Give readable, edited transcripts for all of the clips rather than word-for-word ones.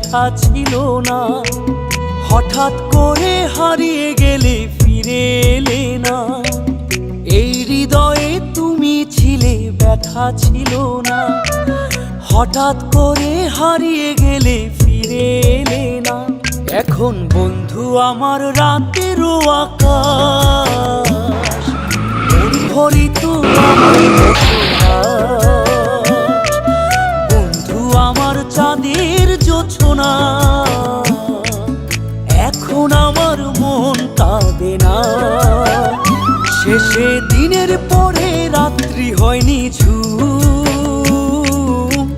ব্যথা ছিল না। হঠাৎ করে হারিয়ে গেলে ফিরে এলে না। এই হৃদয়ে তুমি ছিলে, ব্যথা ছিল না। হঠাৎ করে হারিয়ে গেলে ফিরে এলে না। এখন বন্ধু আমার রাতেরও আকাশ, মন ভরিত আমার বসবাস। বন্ধু আমার চাঁদের জোছনা, এখন আমার মন কাঁদে না। শেষে দিনের পরে রাত্রি হয়নি ঝুম,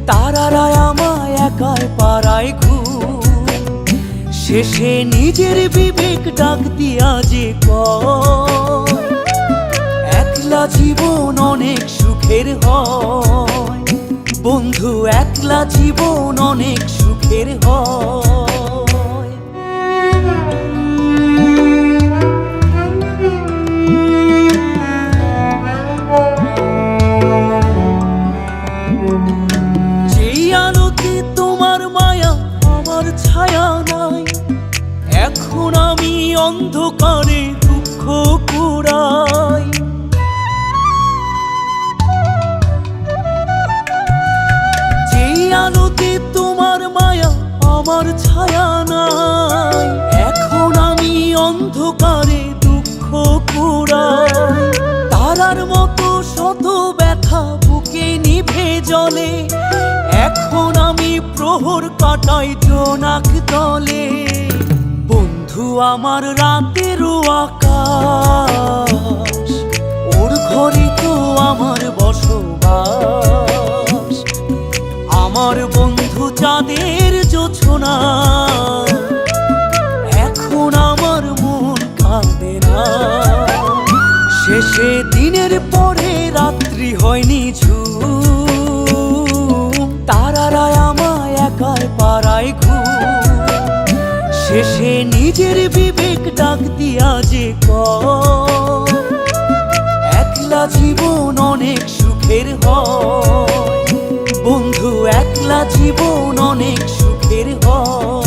তারারা আমায় একাই পাড়ায় ঘুম। শেষে নিজের বিবেক ডাক দিয়া যে কয়, একলা জীবন অনেক সুখের হয়। বন্ধু একলা জীবন অনেক সুখের হয়। যেই আলোতে তোমার মায়া আমার ছায়া নাই, এখন আমি অন্ধকারে দুঃখ কুড়াই। যেই আলোতে তোমার মায়া আমার ছায়া নাই, এখন আমি অন্ধকারে দুঃখ কুড়াই। তারার মতো শত ব্যথা বুকে নিভে জ্বলে, এখন আমি প্রহর কাটাই জোনাক তলে। বন্ধু আমার রাতেরও আকাশ, ওর ঘরে তো আমার বসবাস। আমার বন্ধু চাঁদের জোছনা, এখন আমার মন কাঁদে না। শেষে দিনের পরে রাত্রি হয়নি ঝুম, তারারা আমায় একাই পাড়ায় ঘুম। শেষে নিজের বিবেক ডাক দিয়া যে কয়, একলা জীবন অনেক সুখের হয়। বন্ধু একলা জীবন অনেক সুখের হয়।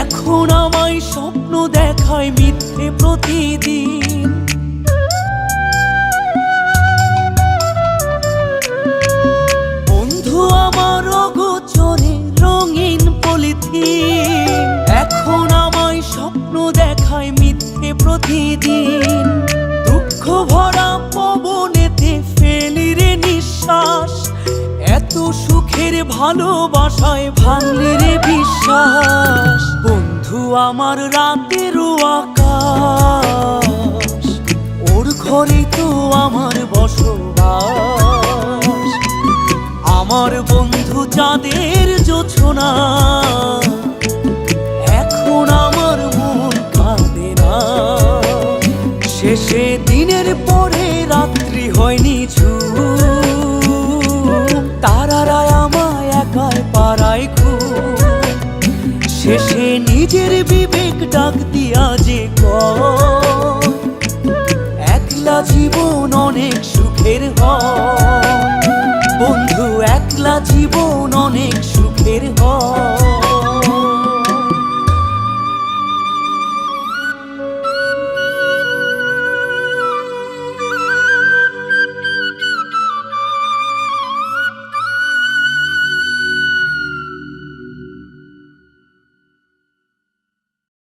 এখন আমায় স্বপ্ন দেখায় মিথ্যে প্রতিদিন। বন্ধু আমার অগোচরে রঙিন পলিথিন, এখন আমায় স্বপ্ন দেখায় মিথ্যে প্রতিদিন। দুঃখ ভরা পবনেতে ফেলি রে নিঃশ্বাস, এত সুখের ভালোবাসায় ভাঙলি রে বিশ্বাস। বন্ধু আমার রাতেরও আকাশ, ওর ঘরে তো আমার বসবাস। আমার বন্ধু চাঁদের জোছনা, এখন আমার মন কাঁদে না। শেষে দিনের পরে রাত্রি হয়নি ঝুম, তারারা আমায় একাই পাড়ায় ঘুম। শেষে নিজের বিবেক ডাক দিয়া যে কয়, একলা জীবন অনেক সুখের হয়। বন্ধু একলা জীবন অনেক সুখের হয়।